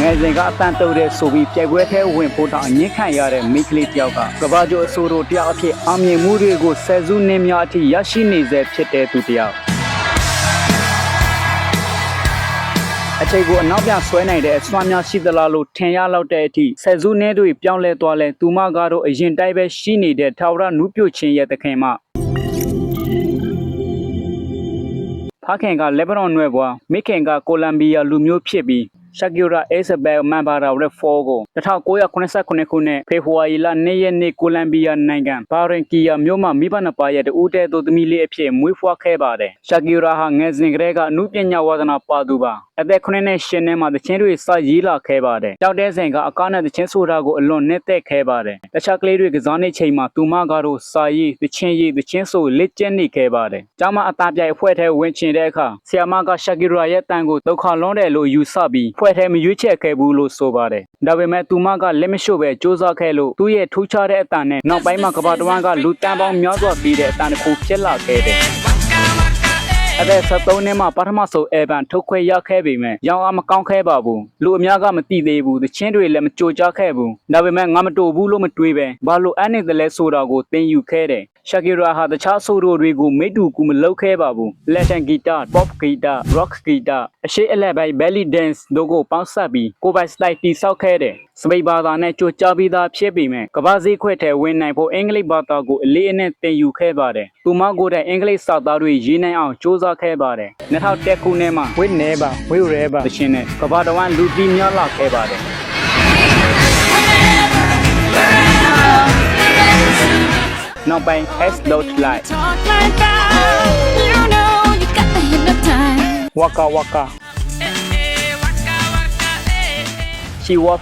ငယ်စဉ်ကအတန်တုတ်တဲ့ဆိုပြီးပြိုက်ပွဲထဲဝင်ဖို့တောင်အငင်းခံရတဲ့မိန်းကလေးတယောက်ကကဘာကျော်အဆိုတို့တယောက်အဖြစ်အောင်မြင်မှုတွေကိုဆယ်စုနှစ်များအထိရရှိနေစေဖြစ်တဲ့သူတယောက်အချိန်ကိုအနောက်ပြန်ဆွဲနိုင်တဲ့အစွမ်းများရှိသလားလို့ထင်ရလောက်တဲ့အထိဆယ်စုနှစ်တွေပြောင်းလဲသွားလဲသူမကတော့အရင်တိုက်ပဲရှိနေတဲ့ထာဝရနုပြချင်းရဲ့သခင်မဖခင်ကလက်ဘနွန်နွယ်ဘွားမိခင်ကကိုလံဘီယာလူမျိုးဖြစ်ပြီးရှာဂီရာအစ်ဘယ်မန်ဘာရာရက်ဖောကို1989ခုနှစ်ဖေဖော်ဝါရီလ2ရက်နေ့ကိုလံဘီယာနိုင်ငံဘာရင်ကီယာမြို့မှာမိဘနှစ်ပါးရဲ့တူတဲ့သူသမီးလေးအဖြစ်မွေးဖွားခဲ့ပါတယ်။ရှာဂီရာဟာငယ်စဉ်ကတည်းကအမှုပညာဝါသနာပါသူပါ။အသက်9နှစ်10နှစ်မှာတချင်းတွေစရေးလာခဲ့ပါတယ်။ကြောက်တဲ့စဉ်ကအကားနဲ့တချင်းဆိုတာကိုအလွန်နဲ့သက်ခဲ့ပါတယ်။တခြားကလေးတွေကစားနေချိန်မှာသူမကတော့စာရေးတချင်းဆိုလက်ကျက်နေခဲ့ပါတယ်။ကျောင်းမှာအသားပြိုင်အဖွဲ့ထဲဝင်ချင်တဲ့အခါဆီယာမကရှာဂီရာရဲ့တန်ကိုဒုက္ခလွန်တယ်လို့ယူဆပြီးဖွဲ့ထဲမရွေးချယ်ခဲ့ဘူးလို့ဆိုပါတယ်။ဒါပေမဲ့သူမကလက်မရှို့ပဲစူးစမ်းခဲ့လို့သူ့ရဲ့ထူးခြားတဲ့အတန်နဲ့နောက်ပိုင်းမှာကဘာတဝမ်းကလူတန်းပေါင်းများစွာပြီးတဲ့အတန်တစ်ခုဖြစ်လာခဲ့တယ်။အဲ့ဒါ73နှစ်မှာပထမဆုံးအေဗန်ထုတ်ခွဲရခဲ့ပေမဲ့ရောင်းအားမကောင်းခဲ့ပါဘူး။လူအများကမသိသေးဘူး။တချင်းတွေလည်းမကြိုကြားခဲ့ဘူး။ဒါပေမဲ့ငါမတူဘူးလို့မတွေးပဲ။ဘာလို့အဲ့နေတယ်လဲဆိုတာကိုသင်ယူခဲ့တယ်။ရှာဂီရာဟာတခြားဆိုတို့တွေကိုမိတူကူမလုပ်ခဲ့ပါဘူး။ Latin guitar, pop guitar, rock guitar အရှိအလက်ပိုင်း belly dance တို့ကိုပေါင်းစပ်ပြီးကိုယ်ပိုင် style တိစောက်ခဲ့တယ်။စပိတ်ဘာသာနဲ့ကြိုကြားပြီးသားဖြစ်ပေမဲ့ကမ္ဘာစည်းခွဲထဲဝင်နိုင်ဖို့အင်္ဂလိပ်ဘာသာကိုအလေးအနက်သင်ယူခဲ့ပါတယ်။သူမကိုယ်တိုင်အင်္ဂလိပ်စာသားတွေရေးနိုင်အောင်စ조사ခဲ့ပါတယ်။2010ခုနှစ်မှာ With Never, With Reba တခြင်းနဲ့ကမ္ဘာတဝန်းလူကြီးများလာခဲ့ပါတယ်။နောက်ပိုင်း S.Light Waka Waka She Walk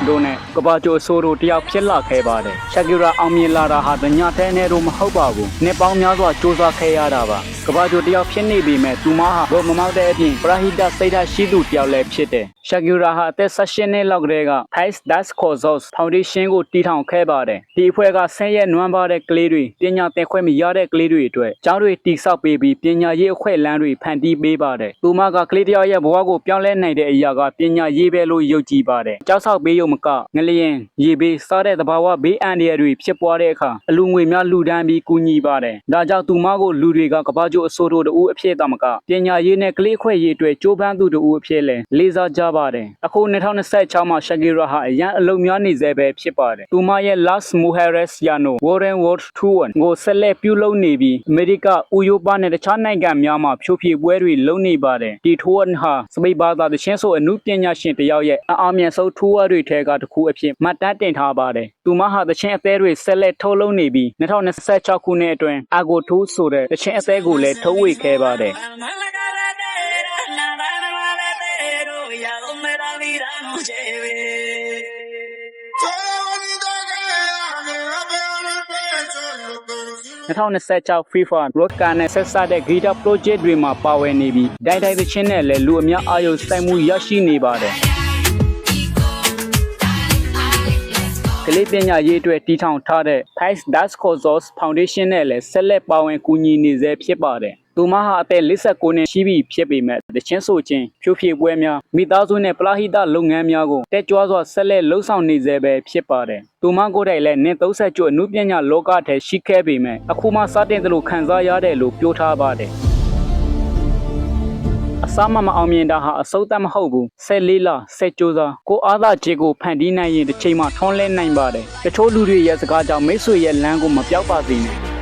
တို့နဲ့ကဘာကျော်ဆိုတို့တယောက်ဖြစ်လာခဲ့ပါတယ်ရှာဂီရာအောင်မြင်လာတာဟာတညထဲနဲ့တော့မဟုတ်ပါဘူးနှစ်ပေါင်းများစွာစူးစမ်းခဲ့ရတာပါကဘာကျော်တယောက်ဖြစ်နေပြီမဲ့သူမဟာဘုံမမောက်တဲ့အပြင်ပရာဟိတစိတ်ဓာတ်ရှိသူတယောက်လည်းဖြစ်တယ်ရှာဂီရာဟာအသက်18နှစ်လောက်ကတည်းက Thais Das Causes Foundation ကိုတည်ထောင်ခဲ့ပါတယ်ဒီအဖွဲ့ကဆင်းရဲနွမ်းပါတဲ့ကလေးတွေပညာသင်ခွင့်မရတဲ့ကလေးတွေအတွက်ကျောင်းတွေတည်ဆောက်ပေးပြီးပညာရေးအခွင့်အလမ်းတွေဖန်တီးပေးပါတယ်သူမကကလေးတယောက်ရဲ့ဘဝကိုပြောင်းလဲနိုင်တဲ့အရာကပညာရေးပဲလို့ယုံကြည်ပါတယ်ကျောင်းဆောက်ပေးရုံမကငလျင်ရေဘေးစားတဲ့သဘာဝဘေးအန္တရာယ်တွေဖြစ်ပွားတဲ့အခါအလူငွေများလူဒန်းပြီးကူညီပါတယ်ဒါကြောင့်သူမကိုလူတွေကကဘာကျိုးအဆိုးတို့တူအဖြစ်သမကပညာရေးနဲ့ကလေးခွဲရေးအတွက်ကြိုးပမ်းသူတူအဖြစ်လဲလေးစားကြပါတယ်အခု2026မှာရှာဂီရာဟာအရန်အလုံများနေစေပဲဖြစ်ပါတယ်သူမရဲ့ Las Mujeres Yano Warren World Tour ကိုဆက်လက်ပြုလုပ်နေပြီးအမေရိကဥရောပနဲ့တခြားနိုင်ငံများမှာဖြိုးဖြေပွဲတွေလုပ်နေပါတယ်ဒီ tour ဟာစပိတ်ဘာသာတခြင်းဆိုအမှုပညာရှင်တယောက်ရဲ့အအောင်မြင်ဆုံး tour တွေထဲကတစ်ခုအဖြစ်မှတ်တမ်းတင်ထားပါတယ်သူမဟာတခြင်းအသေးတွေဆက်လက်ထုတ်လုပ်နေပြီး2026ခုနှစ်အတွင်း Ago 2ဆိုတဲ့တခြင်းအသေးကိုလည်းထုတ်ဝေခဲ့ပါတယ်2026 FIFA Roadcar နဲ့ဆက်စပ်တဲ့ Guitar Project တွေမှာပါဝင်နေပြီးဒိုင်သချင်းနဲ့လည်းလူအများအာရုံစိုက်မှုရရှိနေပါတယ်ကလေးပညာရေးအတွက်တည်ထောင်ထားတဲ့ Thais Das Causes Foundation နဲ့လည်းဆက်လက်ပါဝင်ကူညီနေစေဖြစ်ပါတယ်သူမဟာအသက်49နှစ်ရှိပြီဖြစ်ပေမဲ့တချင်းဆိုချင်းဖြိုးဖြေပွဲများမိသားစုနဲ့ပလာဟိတလုပ်ငန်းများကိုတက်ကြွစွာဆက်လက်လှုပ်ဆောင်နေစေပဲဖြစ်ပါတယ်သူမကိုယ်တိုင်လည်းနှစ်30ကျော်အမှုပညာလောကထဲရှိခဲ့ပေမဲ့အခုမှစတင်သလိုခံစားရတယ်လို့ပြောထားပါတယ်အစမအောင်မြင်တာဟာအစိုးတမဟုတ်ဘူး14လ16ကြိုးစားကိုအားသာခြေကိုဖန်တီးနိုင်ရင်တစ်ချိန်မှထွန်းလဲနိုင်ပါတယ်တချို့လူတွေရဲ့စကားကြောင့်မိတ်ဆွေရဲ့လမ်းကိုမပြောက်ပါစေနဲ့